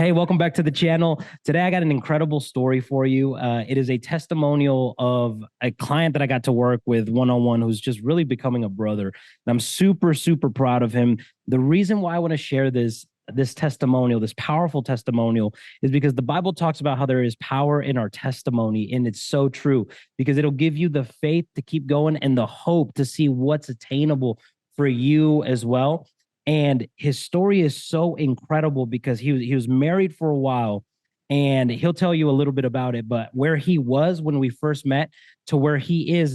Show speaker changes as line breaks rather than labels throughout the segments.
Hey, welcome back to the channel. Today, I got an incredible story for you. It is a testimonial of a client that I got to work with one-on-one who's just really becoming a brother. And I'm super, super proud of him. The reason why I want to share this testimonial, this powerful testimonial, is because the Bible talks about how there is power in our testimony. And it's so true because it'll give you the faith to keep going and the hope to see what's attainable for you as well. And his story is so incredible because he was married for a while, and he'll tell you a little bit about it. But where he was when we first met to where he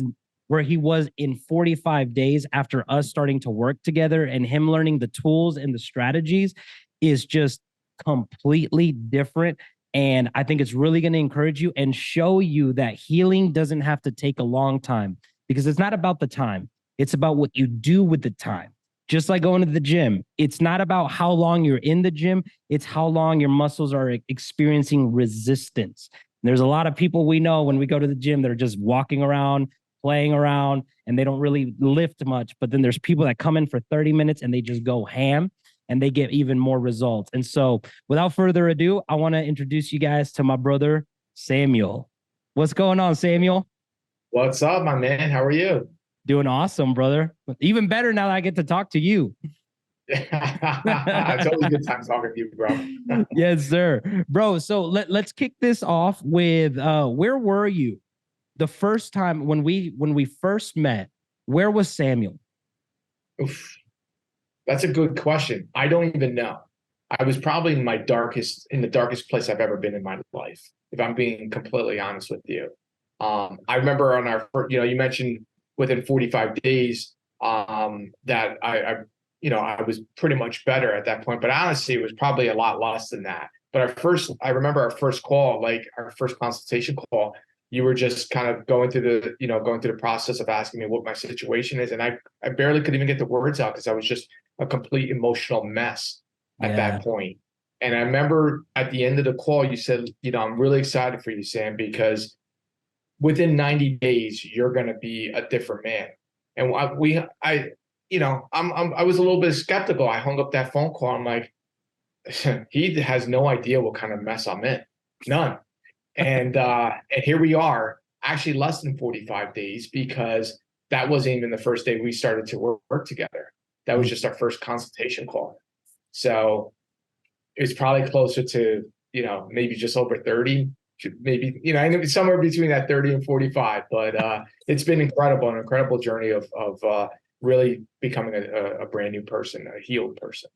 was in 45 days after us starting to work together and him learning the tools and the strategies is just completely different. And I think it's really going to encourage you and show you that healing doesn't have to take a long time, because it's not about the time. It's about what you do with the time. Just like going to the gym, it's not about how long you're in the gym, it's how long your muscles are experiencing resistance. There's a lot of people we know when we go to the gym, they're just walking around, playing around, and they don't really lift much. But then there's people that come in for 30 minutes and they just go ham and they get even more results. And so without further ado, I want to introduce you guys to my brother, Samuel. What's going on, Samuel?
What's up, my man? How are you?
Doing awesome, brother. Even better now that I get to talk to you.
It's always a good time talking to you, bro.
Yes, sir. Bro, so let's kick this off with where were you the first time when we first met? Where was Samuel?
Oof, that's a good question. I don't even know. I was probably in the darkest place I've ever been in my life, if I'm being completely honest with you. I remember on our first, you mentioned within 45 days that I was pretty much better at that point. But honestly, it was probably a lot less than that. But I remember our first call, like our first consultation call, you were just kind of going through the process of asking me what my situation is. And I barely could even get the words out because I was just a complete emotional mess at
Yeah.
that point. And I remember at the end of the call, you said, I'm really excited for you, Sam, because within 90 days, you're going to be a different man. And I was a little bit skeptical. I hung up that phone call. I'm like, he has no idea what kind of mess I'm in. None. And here we are, actually less than 45 days, because that wasn't even the first day we started to work together. That was just our first consultation call. So it's probably closer to, maybe just over 30, maybe, I know somewhere between that 30 and 45, but it's been an incredible journey of really becoming a brand new person, a healed person.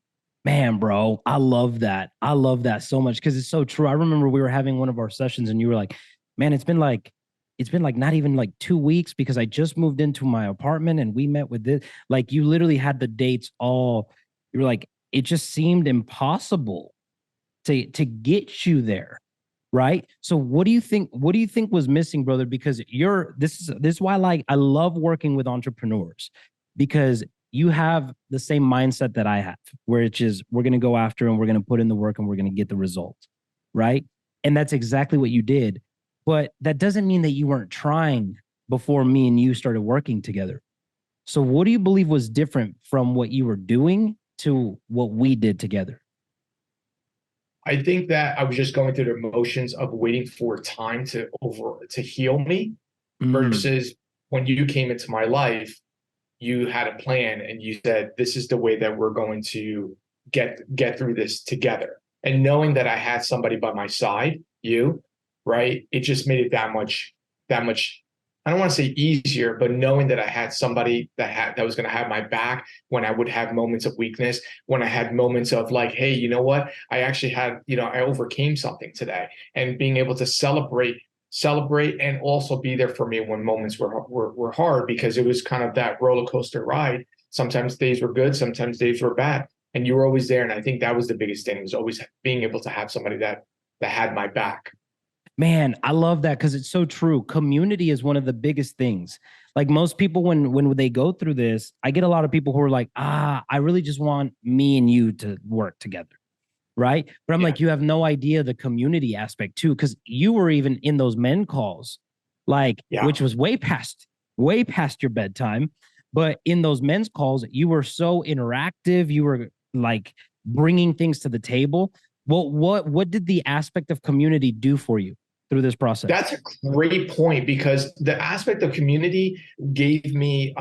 Man, bro, I love that. I love that so much because it's so true. I remember we were having one of our sessions and you were like, man, it's been like not even like 2 weeks because I just moved into my apartment and we met with this. Like you literally had the dates all, you were like, it just seemed impossible to get you there. Right. So what do you think was missing, brother? Because this is why I love working with entrepreneurs, because you have the same mindset that I have, where it's just we're going to go after and we're going to put in the work and we're going to get the result. Right. And that's exactly what you did. But that doesn't mean that you weren't trying before me and you started working together. So what do you believe was different from what you were doing to what we did together?
I think that I was just going through the motions of waiting for time to heal me,
Mm,
versus when you came into my life, you had a plan and you said, this is the way that we're going to get through this together. And knowing that I had somebody by my side, you, right? It just made it that much, I don't want to say easier, but knowing that I had somebody that was going to have my back when I would have moments of weakness, when I had moments of like, hey, you know what? I actually had, I overcame something today, and being able to celebrate and also be there for me when moments were hard, because it was kind of that roller coaster ride. Sometimes days were good, sometimes days were bad, and you were always there. And I think that was the biggest thing, was always being able to have somebody that had my back.
Man, I love that because it's so true. Community is one of the biggest things. Like most people, when they go through this, I get a lot of people who are like, I really just want me and you to work together. Right. But I'm
Yeah.
like, you have no idea the community aspect too, because you were even in those men calls, like,
Yeah.
which was way past your bedtime. But in those men's calls, you were so interactive. You were like bringing things to the table Well, what did the aspect of community do for you through this process?
That's a great point because the aspect of community gave me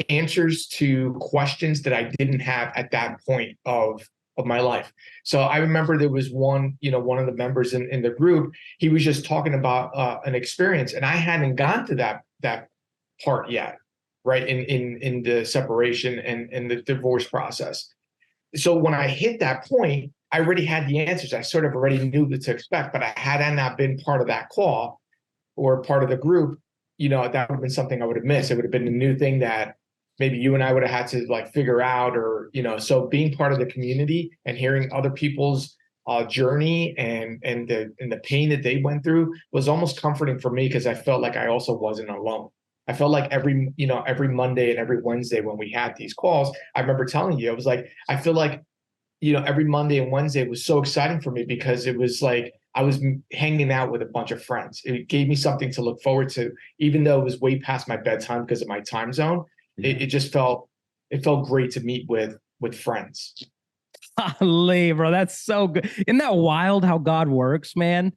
answers to questions that I didn't have at that point of my life. So I remember there was one, one of the members in the group. He was just talking about an experience, and I hadn't gone to that part yet, right? In the separation and the divorce process. So when I hit that point, I already had the answers. I sort of already knew what to expect, but had I not been part of that call or part of the group, that would have been something I would have missed. It would have been a new thing that maybe you and I would have had to like figure out, or, so being part of the community and hearing other people's journey and the pain that they went through was almost comforting for me because I felt like I also wasn't alone. I felt like every Monday and every Wednesday when we had these calls, I remember telling you, I was like, I feel like, every Monday and Wednesday was so exciting for me because it was like I was hanging out with a bunch of friends. It gave me something to look forward to, even though it was way past my bedtime because of my time zone. It just felt great to meet with friends.
Golly, bro, that's so good. Isn't that wild how God works, man?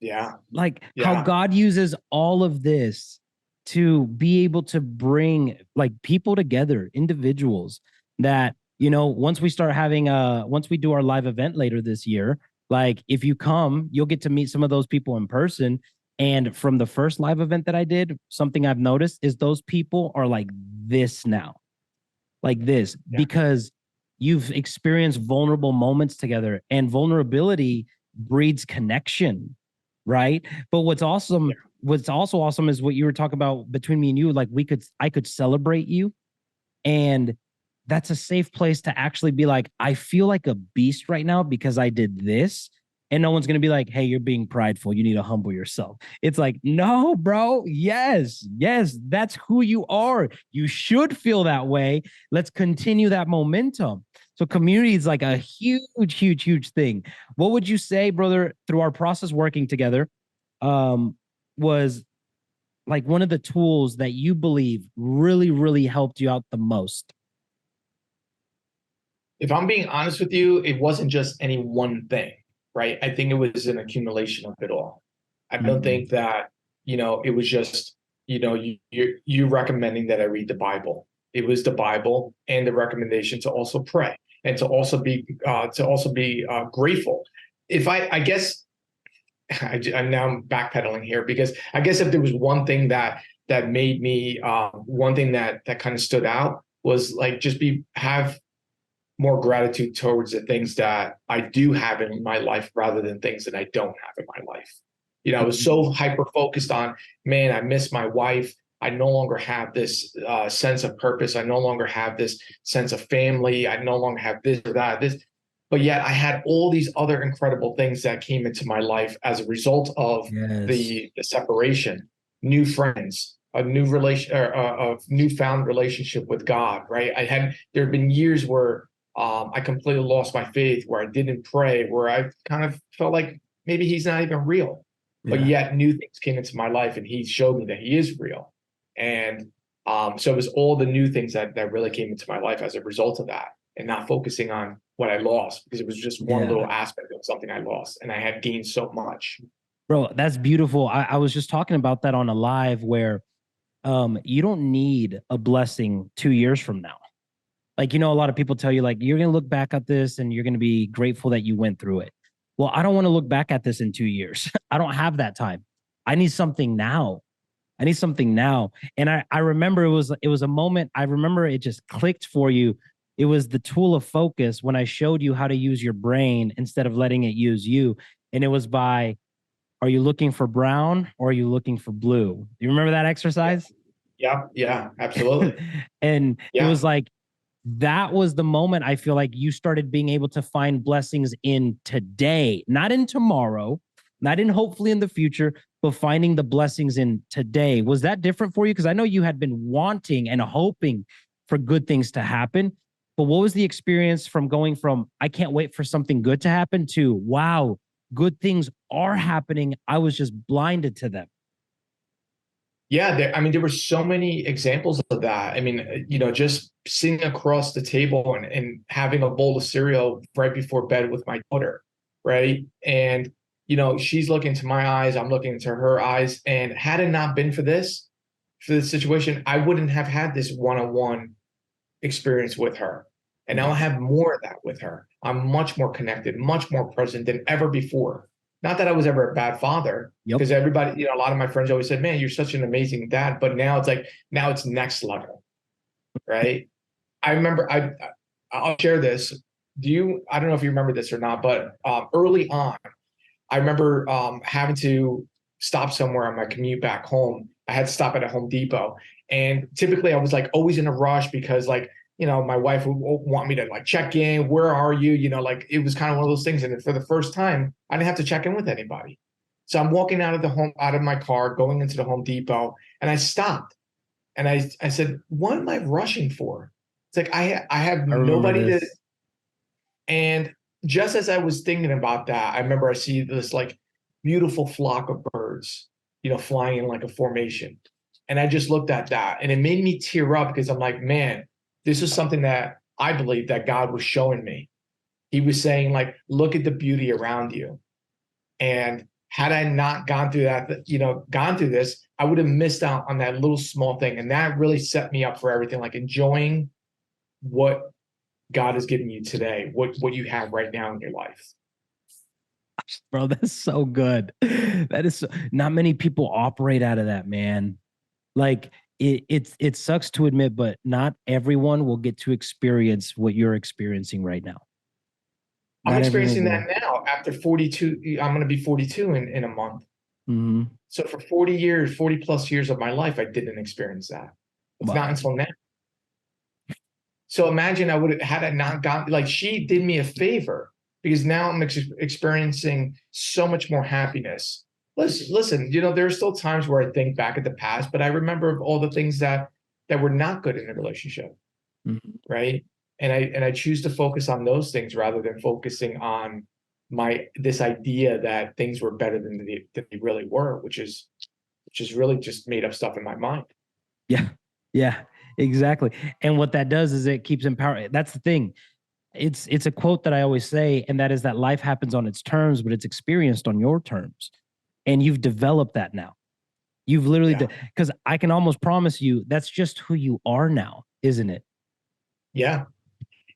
Yeah,
Like how
yeah,
God uses all of this to be able to bring like people together, individuals that, once we start having once we do our live event later this year, like if you come, you'll get to meet some of those people in person. And from the first live event that I did, something I've noticed is those people are like this now, like this,
yeah,
because you've experienced vulnerable moments together, and vulnerability breeds connection, right? But
yeah,
what's also awesome is what you were talking about between me and you. Like I could celebrate you, and that's a safe place to actually be like, I feel like a beast right now because I did this. And no one's going to be like, hey, you're being prideful. You need to humble yourself. It's like, no, bro. Yes, yes, that's who you are. You should feel that way. Let's continue that momentum. So, community is like a huge, huge, huge thing. What would you say, brother, through our process working together, was like one of the tools that you believe really, really helped you out the most?
if I'm being honest with you, it wasn't just any one thing, right? I think it was an accumulation of it all. I don't
Mm-hmm.
think that, it was just, you recommending that I read the Bible. It was the Bible and the recommendation to also pray and to also be grateful. If I guess I'm now backpedaling here because I guess if there was one thing that made me one thing that kind of stood out was like just be have more gratitude towards the things that I do have in my life rather than things that I don't have in my life. I was so hyper focused on, man, I miss my wife. I no longer have this sense of purpose. I no longer have this sense of family. I no longer have this or that, this. But yet I had all these other incredible things that came into my life as a result of
Yes.
the separation, new friends, a new relation, a newfound relationship with God. Right? There have been years where I completely lost my faith, where I didn't pray, where I kind of felt like maybe he's not even real. But
Yeah.
yet new things came into my life and he showed me that he is real. And so it was all the new things that really came into my life as a result of that and not focusing on what I lost because it was just one
Yeah.
little aspect of something I lost and I had gained so much.
Bro, that's beautiful. I was just talking about that on a live where you don't need a blessing 2 years from now. Like, a lot of people tell you, like, you're going to look back at this and you're going to be grateful that you went through it. Well, I don't want to look back at this in 2 years. I don't have that time. I need something now. I need something now. And I remember it was a moment. I remember it just clicked for you. It was the tool of focus when I showed you how to use your brain instead of letting it use you. And it was by, are you looking for brown or are you looking for blue? You remember that
Yeah,
exercise?
yeah, yeah, absolutely.
And it
Yeah.
was like, that was the moment I feel like you started being able to find blessings in today, not in tomorrow, not in hopefully in the future, but finding the blessings in today. Was that different for you? Because I know you had been wanting and hoping for good things to happen. But what was the experience from going from, I can't wait for something good to happen to, wow, good things are happening. I was just blinded to them.
Yeah, I mean, there were so many examples of that. I mean, just sitting across the table and having a bowl of cereal right before bed with my daughter. right? And she's looking into my eyes, I'm looking into her eyes, and had it not been for this situation, I wouldn't have had this one-on-one experience with her. And now I
Yes.
have more of that with her. I'm much more connected, much more present than ever before. Not that I was ever a bad father,
Yep.
because everybody, a lot of my friends always said, man, you're such an amazing dad. But now it's like, now it's next level, right? I remember, I'll share this. I don't know if you remember this or not, but early on, I remember having to stop somewhere on my commute back home. I had to stop at a Home Depot. And typically I was like always in a rush because like, my wife would want me to like check in. Where are you? Like it was kind of one of those things. And for the first time, I didn't have to check in with anybody. So I'm walking out of my car, going into the Home Depot, and I stopped. And I said, what am I rushing for? It's like I have
I remember
nobody to.
this.
And just as I was thinking about that, I remember I see this like beautiful flock of birds, flying in like a formation. And I just looked at that and it made me tear up because I'm like, man, this is something that I believe that God was showing me. He was saying, like, look at the beauty around you. And had I not gone through that, gone through this, I would have missed out on that little small thing. And that really set me up for everything, like enjoying what God has given you today, what you have right now in your life.
Bro, that's so good. That is so, not many people operate out of that, man. Like it sucks to admit, but not everyone will get to experience what you're experiencing right now.
I'm
Not everyone
experiencing that
will.
now after 42. I'm going to be 42 in a month.
Mhm.
So for 40 years, 40 plus years of my life, I didn't experience that. It's not
Wow.
until now. So imagine I would have had I not gone, like she did me a favor because now I'm experiencing so much more happiness. Listen, there are still times where I think back at the past, but I remember all the things that were not good in a relationship,
Mhm.
right? And I choose to focus on those things rather than focusing on this idea that things were better than they really were, which is really just made up stuff in my mind.
Yeah. Yeah. Exactly. And what that does is it keeps empowering. That's the thing. It's a quote that I always say, and that is that life happens on its terms, but it's experienced on your terms. And you've developed that now. You've literally,
Yeah.
because I can almost promise you that's just who you are now, isn't it?
Yeah.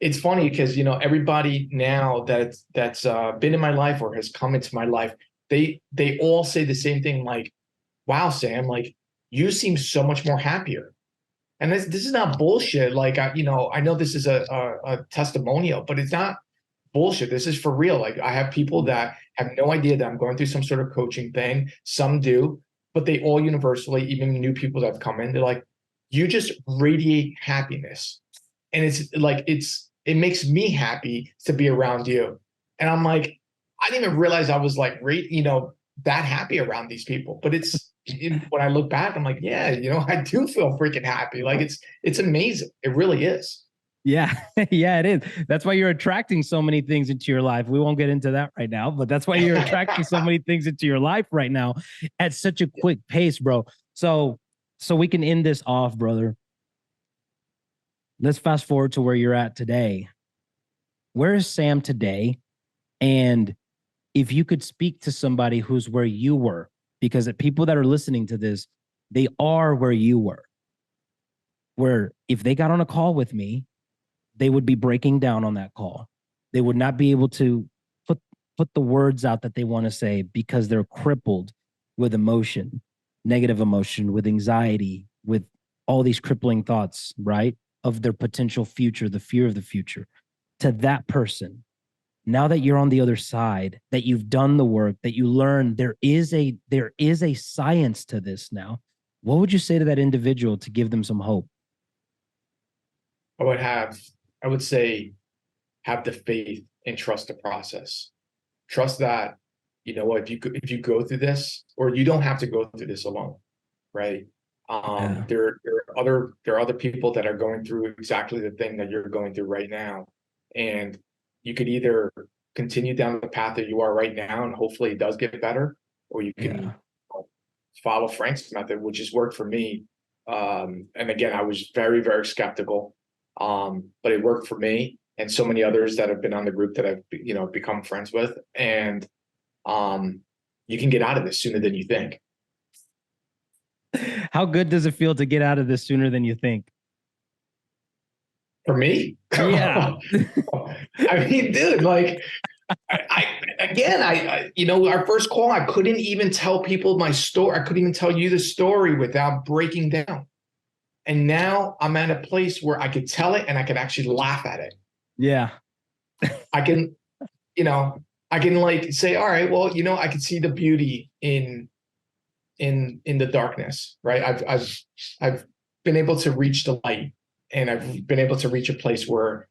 It's funny because everybody now that's been in my life or has come into my life, they all say the same thing, like, wow, Sam, like you seem so much more happier. And this is not bullshit. Like I know this is a testimonial, but it's not bullshit. This is for real. Like I have people that have no idea that I'm going through some sort of coaching thing. Some do, but they all universally, even new people that have come in, they're like, you just radiate happiness. And it's like it makes me happy to be around you. And I'm like, I didn't even realize I was like that happy around these people. But when I look back, I'm like, yeah, I do feel freaking happy. Like it's amazing. It really is.
Yeah, yeah, it is. That's why you're attracting so many things into your life. We won't get into that right now, but that's why you're attracting so many things into your life right now at such a quick pace, bro. So we can end this off, brother. Let's fast forward to where you're at today. Where is Sam today? And if you could speak to somebody who's where you were, because the people that are listening to this, they are where you were, where if they got on a call with me, they would be breaking down on that call. They would not be able to put put the words out that they want to say because they're crippled with emotion, negative emotion, with anxiety, with all these crippling thoughts, right? Of their potential future, the fear of the future. To that person, now that you're on the other side, that you've done the work, that you learn there is a science to this now. What would you say to that individual to give them some hope?
I would have, I would say, have the faith and trust the process. Trust that, if you go through this, or you don't have to go through this alone, right?
Yeah.
There are other people that are going through exactly the thing that you're going through right now, and you could either continue down the path that you are right now, and hopefully it does get better, or you
Yeah.
can follow Frank's method, which has worked for me. And again, I was very, very skeptical, but it worked for me. and so many others that have been on the group that I've become friends with, and you can get out of this sooner than you think.
How good does it feel to get out of this sooner than you think?
For me,
Yeah.
I mean, dude, like, our first call, I couldn't even tell people my story. I couldn't even tell you the story without breaking down. And now I'm at a place where I could tell it and I could actually laugh at it.
Yeah.
I can, you know, I can like say, all right, well, I can see the beauty in the darkness, right? I've been able to reach the light, and I've been able to reach a place where,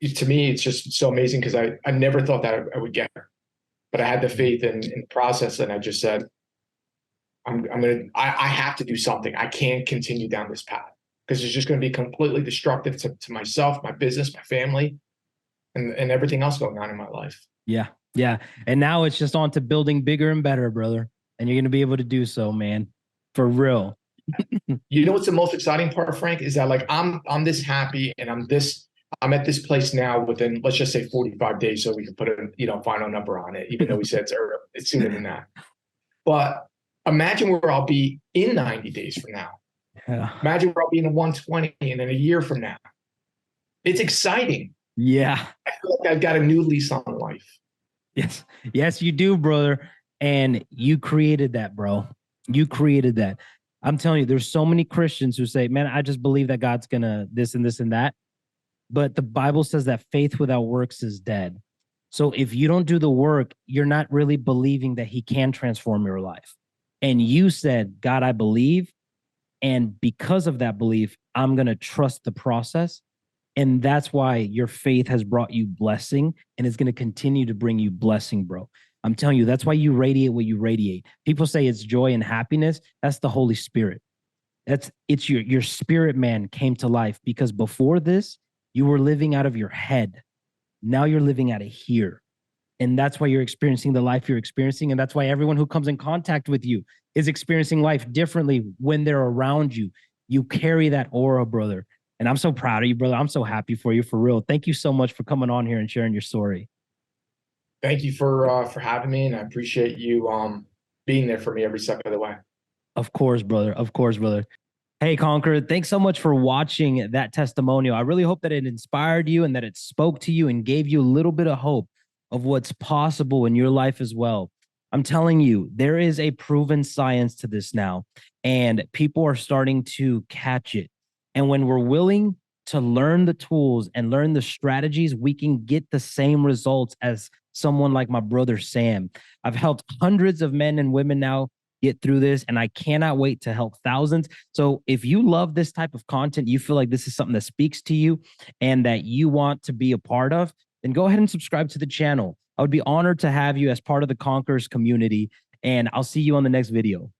to me, it's just so amazing, because I never thought that I would get there, but I had the faith in the process, and I just said, I have to do something. I can't continue down this path, because it's just going to be completely destructive to myself, my business, my family, and everything else going on in my life.
Yeah. Yeah. And now it's just on to building bigger and better, brother. And you're going to be able to do so, man. For real.
You know what's the most exciting part, Frank, is that, like, I'm this happy, and I'm at this place now within, let's just say, 45 days, so we can put a final number on it, even though we said it's sooner than that. But imagine where I'll be in 90 days from now.
Yeah.
Imagine where I'll be in 120 and in a year from now. It's exciting.
Yeah.
I feel like I've got a new lease on life.
Yes. Yes, you do, brother. And you created that, bro. You created that. I'm telling you, there's so many Christians who say, man, I just believe that God's gonna this and this and that. But the Bible says that faith without works is dead. So if you don't do the work, you're not really believing that he can transform your life. And you said, God, I believe. And because of that belief, I'm going to trust the process. And that's why your faith has brought you blessing and is going to continue to bring you blessing, bro. I'm telling you, that's why you radiate what you radiate. People say it's joy and happiness. That's the Holy Spirit. It's your spirit man came to life, because before this, you were living out of your head. Now you're living out of here. And that's why you're experiencing the life you're experiencing. And that's why everyone who comes in contact with you is experiencing life differently when they're around you. You carry that aura, brother. And I'm so proud of you, brother. I'm so happy for you, for real. Thank you so much for coming on here and sharing your story.
Thank you for having me, and I appreciate you being there for me every step of the way.
Of course, brother. Of course, brother. Hey, Conqueror, thanks so much for watching that testimonial. I really hope that it inspired you and that it spoke to you and gave you a little bit of hope of what's possible in your life as well. I'm telling you, there is a proven science to this now, and people are starting to catch it. And when we're willing to learn the tools and learn the strategies, we can get the same results as someone like my brother Sam. I've helped hundreds of men and women now get through this, and I cannot wait to help thousands. So if you love this type of content, you feel like this is something that speaks to you and that you want to be a part of, then go ahead and subscribe to the channel. I would be honored to have you as part of the Conquerors community, and I'll see you on the next video.